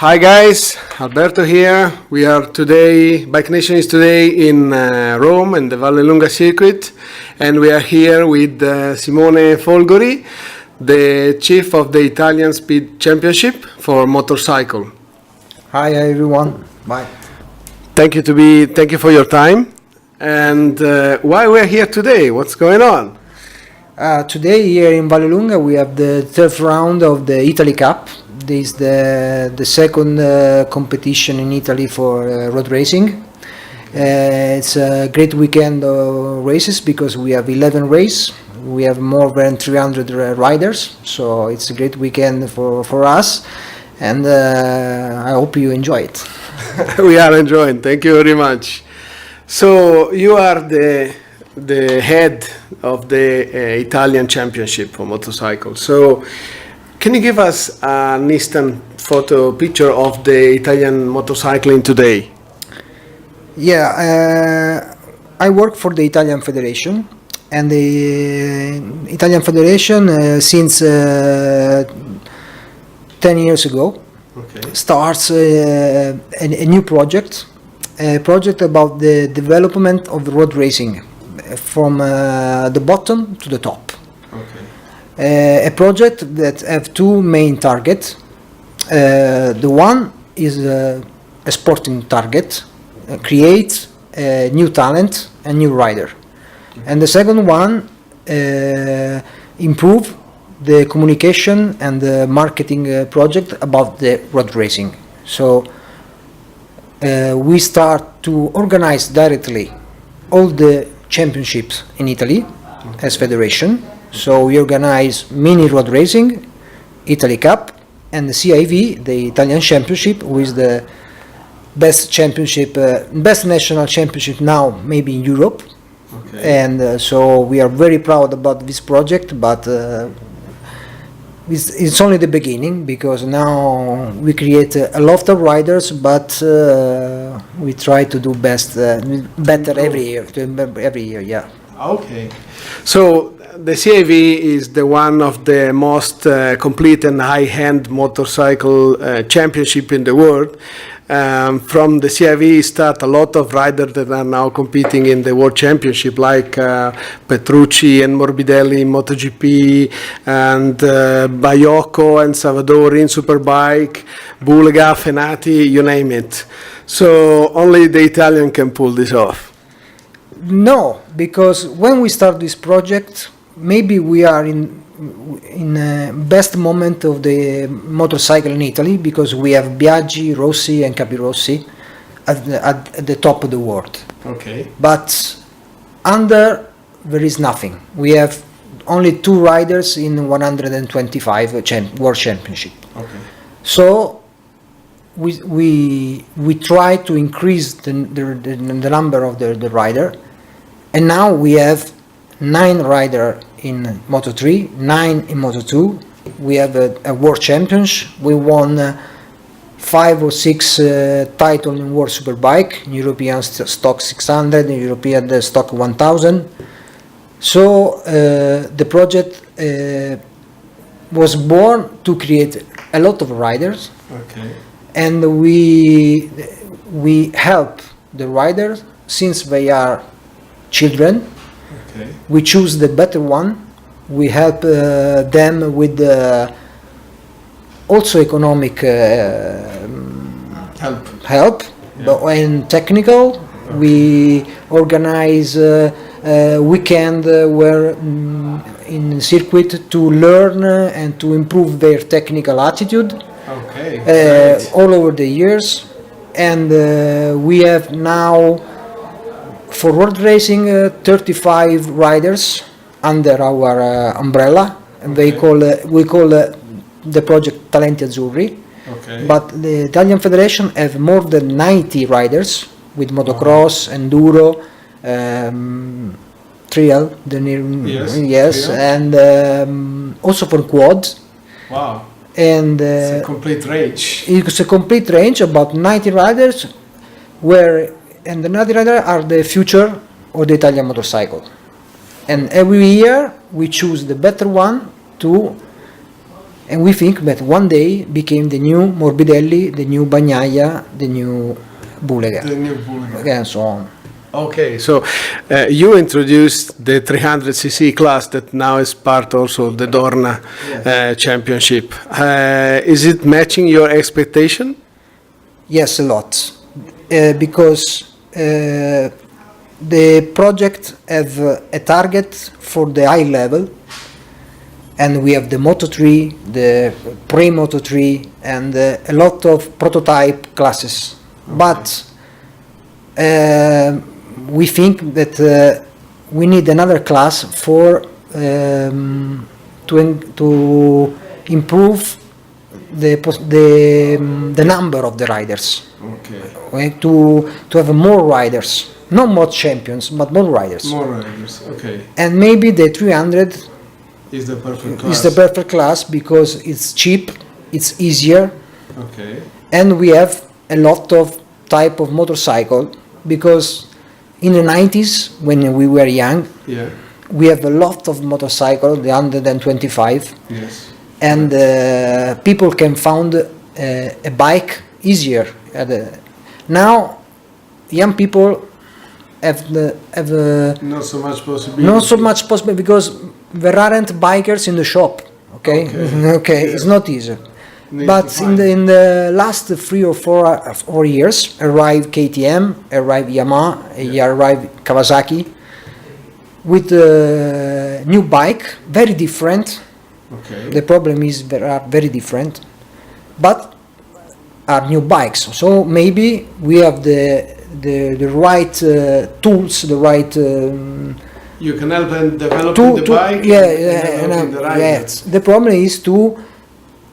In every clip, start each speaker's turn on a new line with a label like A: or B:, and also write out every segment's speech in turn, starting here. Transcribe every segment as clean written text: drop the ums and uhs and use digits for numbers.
A: Hi guys, Alberto here. We are today, Bike Nation is today in Rome in the Vallelunga circuit, and we are here with Simone Folgori, the chief of the Italian Speed Championship for motorcycle.
B: Hi everyone. Bye.
A: Thank you for your time. And why we're here today? What's going on?
B: Today here in Vallelunga we have the third round of the Italy Cup. This is the second competition in Italy for road racing. It's a great weekend of races because we have 11 races. We have more than 300 riders, so it's a great weekend for us, and I hope you enjoy it.
A: We are enjoying. Thank you very much. So you are the head of the Italian Championship for motorcycles. So can you give us an instant photo picture of the Italian motorcycling today?
B: Yeah, I work for the Italian Federation, and the Italian Federation since 10 years ago starts a new project, a project about the development of road racing from the bottom to the top. A project that have two main targets. The one is a sporting target, create a new talent, a new rider, and the second one improve the communication and the marketing project about the road racing. So we start to organize directly all the championships in Italy as federation. So we organize mini road racing, Italy Cup, and the CIV, the Italian Championship, who is the best championship, best national championship now, maybe in Europe. And so we are very proud about this project, but it's only the beginning, because now we create a lot of riders, but we try to do better every year. Yeah.
A: Okay. So the CIV is the one of the most complete and high-end motorcycle championship in the world. From the CIV start a lot of riders that are now competing in the World Championship, like Petrucci and Morbidelli in MotoGP, and Baiocco and Savadori in Superbike, Bulega, Fenati, you name it. So only the Italian can pull this off.
B: No, because when we start this project, maybe we are in best moment of the motorcycle in Italy, because we have Biaggi, Rossi and Capirossi at the top of the world.
A: Okay.
B: But under there is nothing. We have only two riders in 125 World Championship.
A: Okay.
B: So we try to increase the number of the rider, and now we have 9 riders in Moto3, 9 in Moto2. We have a World Champions. We won 5 or 6 titles in World Superbike, European Stock 600, European Stock 1000. So the project was born to create a lot of riders.
A: Okay.
B: And we help the riders since they are children.
A: Okay.
B: We choose the better one. We help them with also economic help,
A: Yeah.
B: but when technical, we organize a weekend where in circuit to learn and to improve their technical attitude.
A: Okay.
B: All over the years, and we have now for road racing 35 riders under our umbrella, and we call the project Talenti Azzurri.
A: Okay.
B: But the Italian Federation have more than 90 riders with motocross, enduro, trial, yes,
A: trial.
B: And also for quads.
A: Wow.
B: And
A: it's a complete range.
B: It's a complete range, about 90 riders, and the 90 riders are the future of the Italian motorcycle. And every year we choose the better one to And we think that one day became the new Morbidelli, the new Bagnaia, the new Bulega, and so on.
A: Okay, so you introduced the 300cc class that now is part also of the Dorna championship. Is it matching your expectation?
B: Yes, a lot, because the project have a target for the high level, and we have the Moto3, the pre-Moto3, and a lot of prototype classes. Okay. But we think that we need another class for to improve the number of the riders. Okay. To have more riders, not more champions, but more riders.
A: More riders. Okay.
B: And maybe the 300
A: is the perfect class.
B: Is the perfect class because it's cheap, it's easier.
A: Okay.
B: And we have a lot of type of motorcycle, because in the 90s when we were young, we have a lot of motorcycle, the 125.
A: Yes.
B: And people can find a bike easier. Now young people have
A: not so much possibility.
B: Not so much possible because there aren't bikers in the shop. Okay. Okay. It's not easy. But in the last 3 or 4 years, arrived KTM, arrived Yamaha, arrived Kawasaki, with a new bike, very different.
A: Okay.
B: The problem is they are very different, but are new bikes. So maybe we have the right tools, the right.
A: You can help them develop the bike.
B: Yes. The problem is to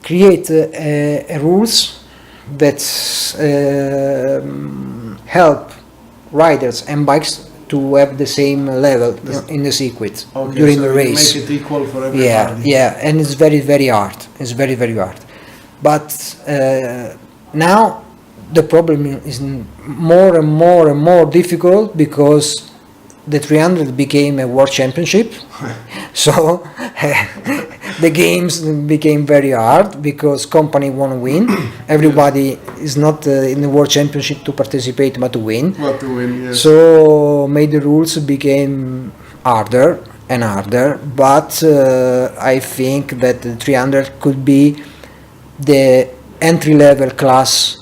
B: create a rules that help riders and bikes to have the same level in the circuit during the race.
A: Make it equal for everybody.
B: And it's very, very hard. It's very, very hard. But now the problem is more and more and more difficult because the 300 became a world championship. So the games became very hard because company want to win. Everybody is not in the world championship to participate but to win.
A: Yes.
B: So made the rules became harder and harder. But I think that the 300 could be the entry level class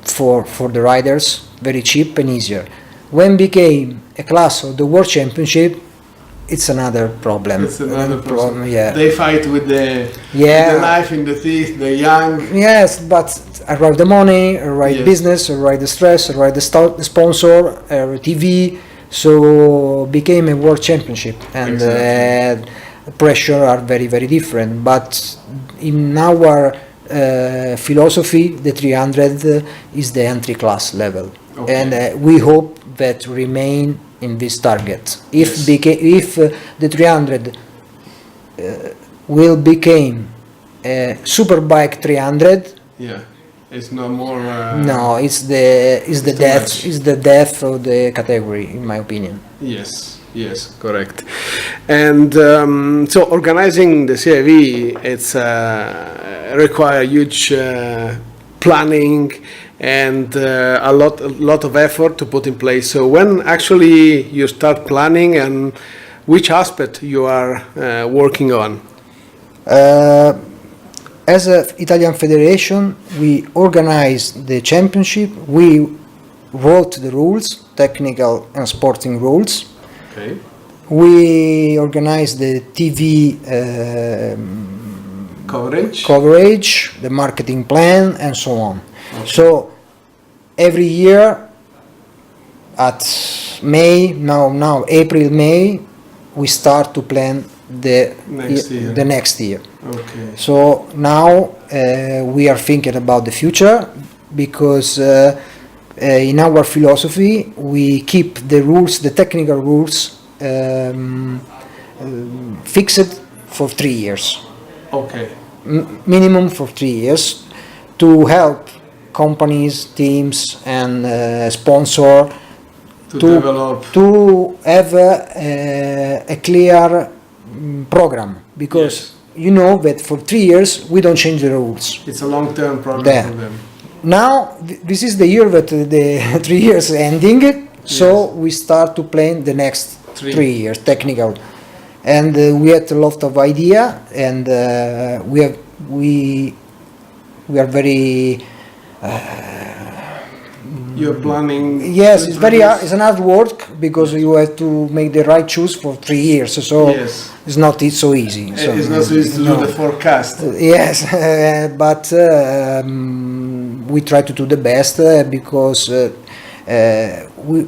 B: for the riders, very cheap and easier. When became a class of the world championship, it's another problem.
A: It's another
B: problem. Yeah.
A: They fight with the knife in the teeth. The young.
B: Yes, but arrive the money, arrive business, arrive the stress, arrive the sponsor, TV. So became a world championship, and pressure are very, very different. But in our philosophy, the 300 is the entry class level, and we hope that remain in this target. If the 300 will become a superbike 300,
A: it's no more.
B: No, it's the death of the category, in my opinion.
A: Yes, correct. And so organizing the CIV, it's require huge planning and a lot of effort to put in place. So when actually you start planning, and which aspect you are working on?
B: As an Italian federation, we organized the championship. We wrote the rules, technical and sporting rules.
A: Okay.
B: We organized the TV coverage, the marketing plan, and so on. Okay. So every year at April, May, we start to plan the next year.
A: Okay.
B: So now we are thinking about the future, because in our philosophy we keep the rules, the technical rules, fixed for 3 years.
A: Okay.
B: Minimum for 3 years, to help companies, teams, and sponsor to have a clear program, because you know that for 3 years we don't change the rules.
A: It's a long-term problem
B: There.
A: for them.
B: Now this is the year that the 3 years ending, so we start to plan the next 3 years technical, and we had a lot of idea, and we are very.
A: You're planning.
B: Yes, it's very hard, it's an hard work because you have to make the right choice for 3 years, so it's not so easy. So,
A: it's not so easy to do the forecast.
B: Yes, but we try to do the best because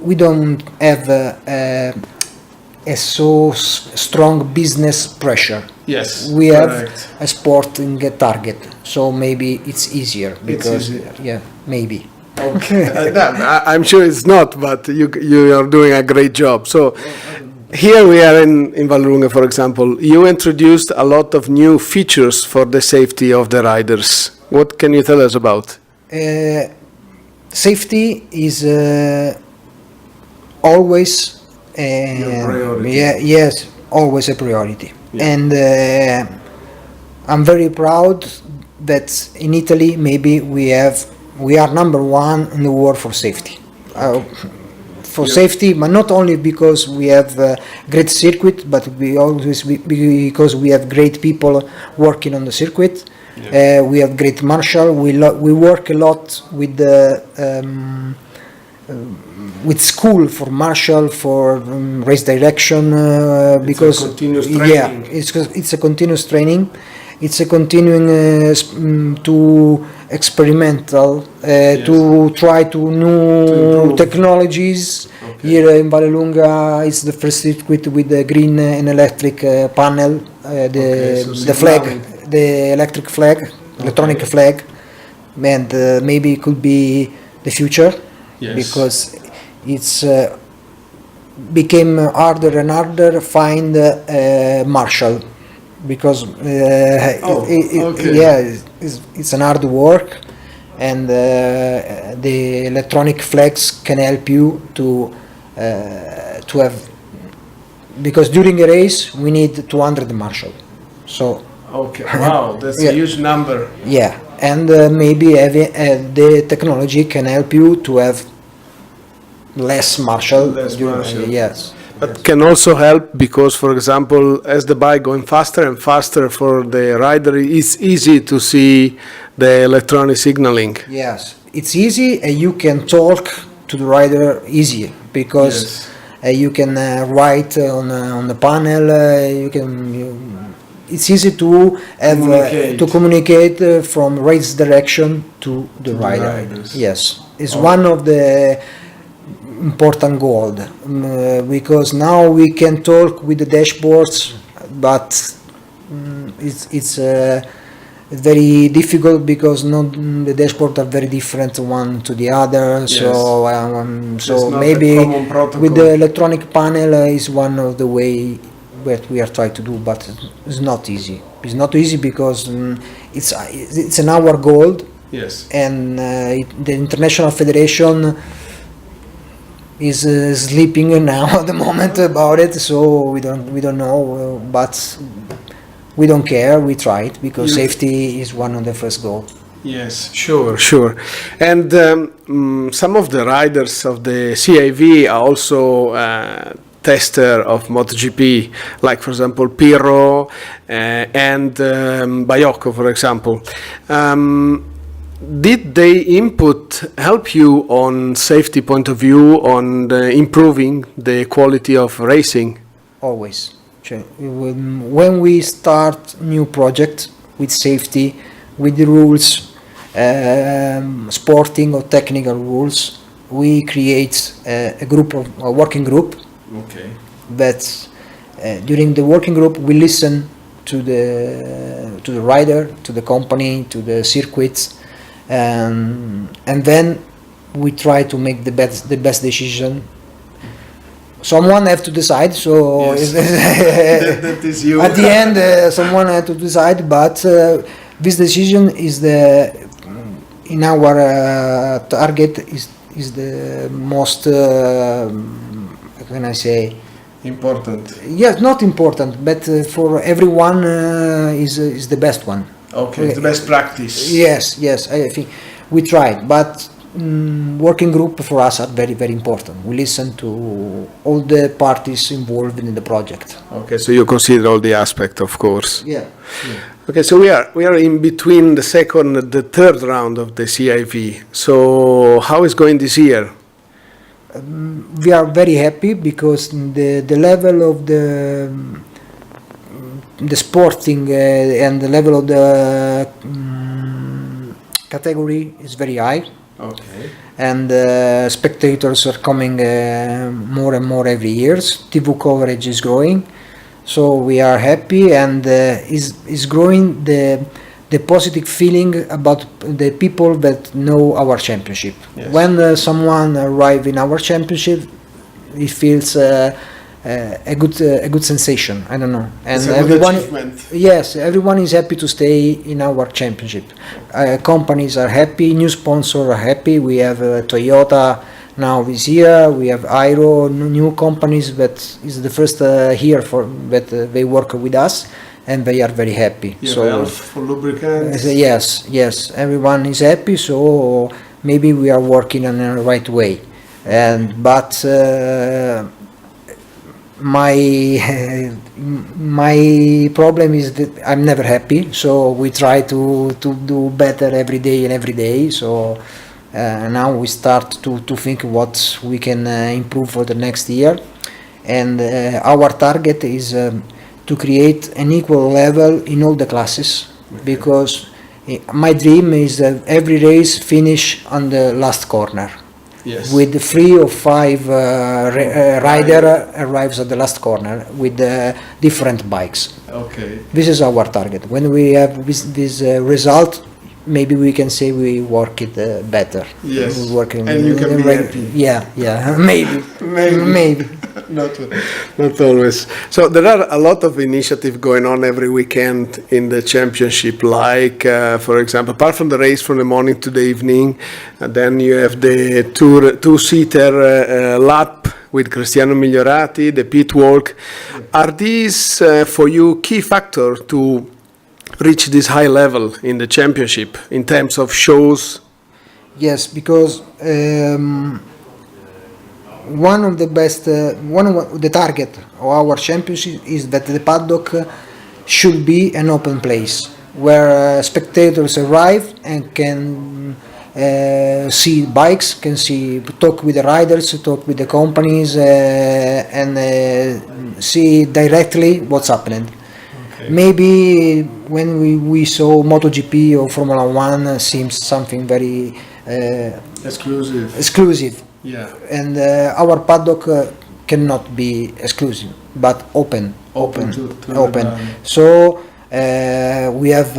B: we don't have a so strong business pressure.
A: Yes,
B: we
A: correct.
B: have a sporting target, so maybe it's easier because maybe.
A: Okay, I'm sure it's not, but you are doing a great job. So here we are in Vallelunga, for example. You introduced a lot of new features for the safety of the riders. What can you tell us about?
B: Safety is always
A: Your priority.
B: yes, always a priority.
A: Yeah.
B: And I'm very proud that in Italy maybe we are number one in the world for safety. Safety, but not only because we have a great circuit, but because we have great people working on the circuit. Yeah. We have great marshal. We work a lot with the with school for marshal, for race direction, because
A: a continuous training.
B: It's a continuous training. It's a continuing to experimental, to try to new technologies. Okay. Here in Vallelunga, it's the first circuit with the green and electric panel, the flag, the electric flag, electronic flag, and maybe it could be the future. Yes. Because it's became harder and harder find marshal. Because it's an hard work, and the electronic flags can help you to have, because during a race we need 200 marshal. So
A: wow, that's a huge number.
B: Yeah, and maybe the technology can help you to have less marshal. Yes.
A: But can also help because, for example, as the bike going faster and faster for the rider, it's easy to see the electronic signaling.
B: Yes, it's easy, and you can talk to the rider easier because you can write on the panel. It's easy to have to communicate from race direction to the rider. Yes, it's one of the important goal, because now we can talk with the dashboards, but it's very difficult because the dashboards are very different one to the other. Yes. So maybe with the electronic panel is one of the way that we are trying to do, but it's not easy. It's not easy because it's an hour goal. Yes. And the International Federation is sleeping now at the moment about it, so we don't know, but we don't care. We try it because safety is one of the first goals.
A: Yes, sure. And some of the riders of the CIV are also tester of MotoGP, like for example Pirro and Baiocco, for example. Did they input help you on safety point of view on improving the quality of racing?
B: Always. When we start new project with safety, with the rules, sporting or technical rules, we create a working group. Okay. That during the working group we listen to the rider, to the company, to the circuits. And then we try to make the best decision. Someone have to decide. So yes. that is you. At the end, someone had to decide. But this decision is in our target is the most. How can I say?
A: Important.
B: Yes, not important, but for everyone is the best one.
A: Okay, the best practice.
B: Yes, I think we tried, but working group for us are very, very important. We listen to all the parties involved in the project.
A: Okay, so you consider all the aspects, of course.
B: Yeah.
A: Okay, so we are in between the second and the third round of the CIV. So how is going this year?
B: We are very happy because the level of the sporting and the level of the category is very high.
A: Okay.
B: And spectators are coming more and more every year. TV coverage is growing, so we are happy, and is growing the positive feeling about the people that know our championship.
A: Yes.
B: When someone arrives in our championship, it feels a good sensation. I don't know, and
A: it's a
B: everyone.
A: good achievement.
B: Yes, everyone is happy to stay in our championship. Companies are happy, new sponsors are happy. We have Toyota now this year. We have Airo, new companies that is the first year for that they work with us, and they are very happy.
A: Yeah,
B: so
A: for lubricants.
B: yes, everyone is happy. So maybe we are working in the right way, but. My problem is that I'm never happy, so we try to do better every day. So now we start to think what we can improve for the next year, and our target is to create an equal level in all the classes, because my dream is that every race finish on the last corner.
A: Yes.
B: With 3 or 5 rider arrives at the last corner with different bikes.
A: Okay.
B: This is our target. When we have this result, maybe we can say we work it better.
A: Yes.
B: We work in,
A: and you can be happy.
B: Yeah, maybe.
A: Maybe. Not always. So there are a lot of initiatives going on every weekend in the championship, like, for example, apart from the race from the morning to the evening, then you have the two-seater lap with Cristiano Migliorati, the pit walk. Are these, for you, key factor to reach this high level in the championship in terms of shows?
B: Yes, because one of the target of our championship is that the paddock should be an open place where spectators arrive and can see bikes, talk with the riders, talk with the companies, and see directly what's happening. Okay. Maybe when we saw MotoGP or Formula One seems something very exclusive. Yeah. And our paddock cannot be exclusive, but open. So we have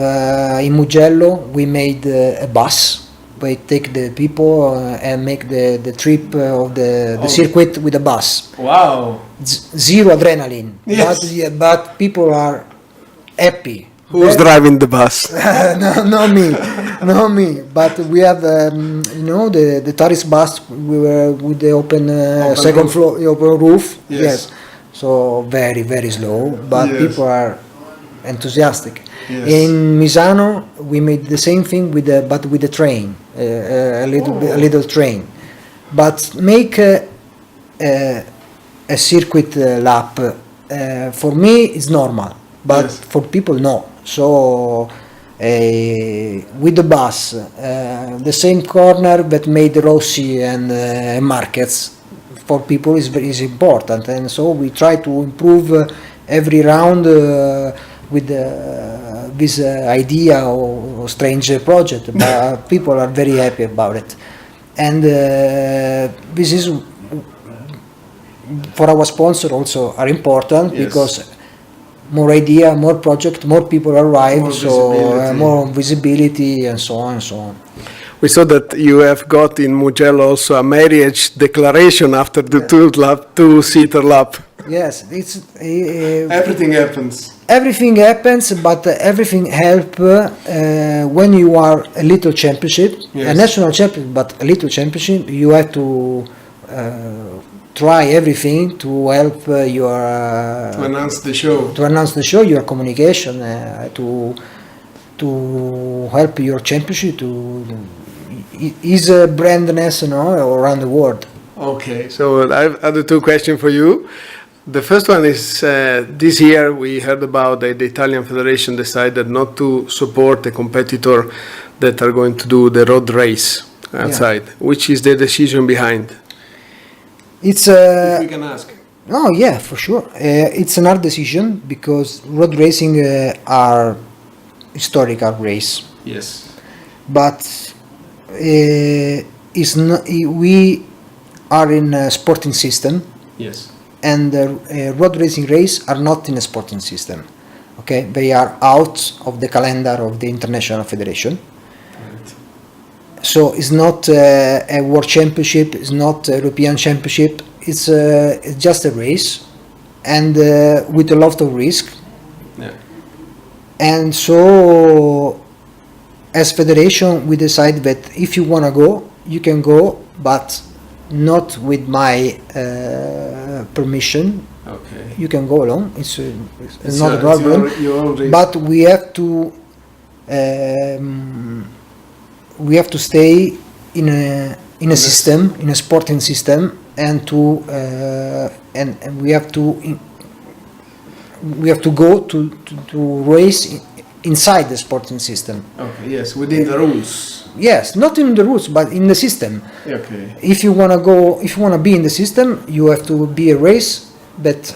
B: in Mugello we made a bus. We take the people and make the trip of the circuit with a bus.
A: Wow!
B: Zero adrenaline. Yes. But people are happy.
A: Who's driving the bus?
B: Not me. But we have, the tourist bus. We were with the open second roof. Floor, open roof. Yes. So very, very slow, but people are enthusiastic. Yes. In Misano, we made the same thing with the train, a little train, but make a circuit lap. For me, it's normal, but for people, no. So with the bus, the same corner that made Rossi and Marquez, for people is important, and so we try to improve every round with this idea or strange project, but people are very happy about it, and this is for our sponsor also are important because more idea, more project, more people arrive, more visibility, and so on and so on.
A: We saw that you have got in Mugello also a marriage declaration after the two-seater lap.
B: Yes, it's
A: everything happens.
B: Everything happens, but everything helps when you are a little championship, a national champion, but a little championship. You have to try everything to help your
A: To announce the show.
B: your communication, to help your championship to is a brandness, around the world.
A: Okay, so I have other two questions for you. The first one is, this year we heard about the Italian Federation decided not to support a competitor that are going to do the road race outside. Which is the decision behind?
B: It's
A: If we can ask.
B: Oh yeah, for sure. It's an hard decision because road racing are historical race,
A: Yes.
B: but it's not, we are in a sporting system,
A: Yes.
B: and road racing race are not in a sporting system. Okay, they are out of the calendar of the International Federation.
A: Right.
B: So it's not a world championship, it's not a European championship, it's just a race, and with a lot of risk.
A: Yeah.
B: And so as federation we decide that if you want to go, you can go, but not with my permission.
A: Okay.
B: You can go alone, it's not a
A: It's
B: problem.
A: your own risk.
B: But we have to stay in a system, in a sporting system, and to and we have to go to race inside the sporting system.
A: Okay. Yes, within the rules.
B: Yes, not in the rules, but in the system.
A: Okay.
B: If you want to be in the system, you have to be a race that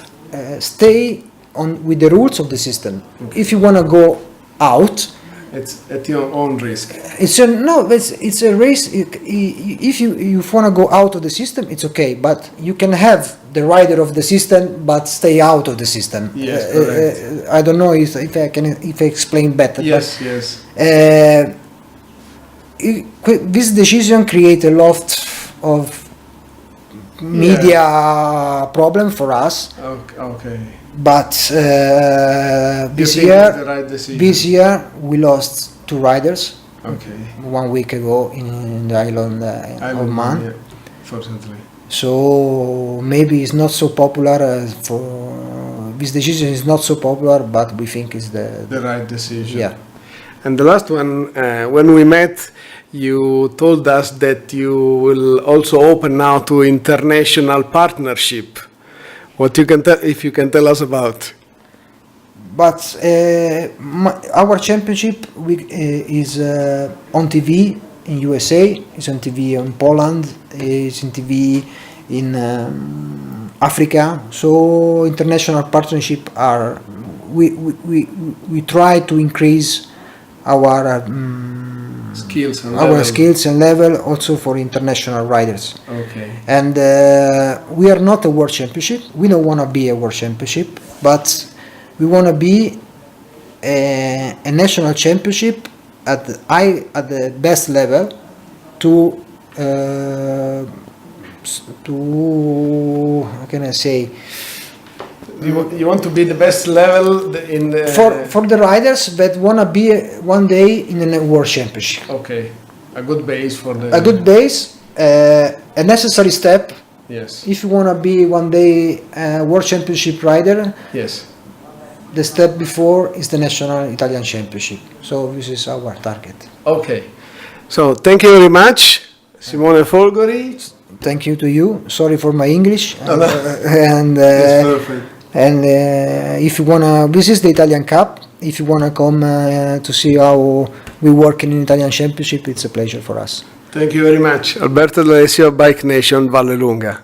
B: stay on with the rules of the system.
A: Okay.
B: If you want to go out,
A: It's at your own risk.
B: it's a race. If you want to go out of the system, it's okay, but you can have the rider of the system but stay out of the system.
A: Yes, correct.
B: I don't know if I explain better.
A: Yes, yes.
B: This decision create a lot of media problem for us.
A: Okay.
B: But this
A: think
B: year,
A: it's the right decision?
B: this year we lost 2 riders.
A: Okay.
B: 1 week ago in the island of Man.
A: Yeah, fortunately.
B: So maybe it's not so popular for this decision is not so popular, but we think it's the
A: right decision.
B: Yeah.
A: And the last one, when we met, you told us that you will also open now to international partnership. What you can if you can tell us about?
B: But our championship is on TV in USA, is on TV in Poland, is on TV in Africa. So international partnership are we try to increase our skills and level also for international riders.
A: Okay.
B: And we are not a world championship. We don't want to be a world championship, but we want to be a national championship at the best level to how can I say?
A: You want to be the best level in the
B: For the riders that want to be one day in a world championship.
A: Okay, a good base for the.
B: A good base, a necessary step.
A: Yes.
B: If you want to be one day a world championship rider,
A: Yes.
B: the step before is the national Italian championship. So this is our target.
A: Okay. So thank you very much, Simone Folgori.
B: Thank you to you. Sorry for my English.
A: No.
B: And
A: That's perfect.
B: and if you wanna, this is the Italian Cup. If you wanna come to see how we work in an Italian championship, it's a pleasure for us.
A: Thank you very much. Alberto D'Alessio, Bike Nation, Vallelunga.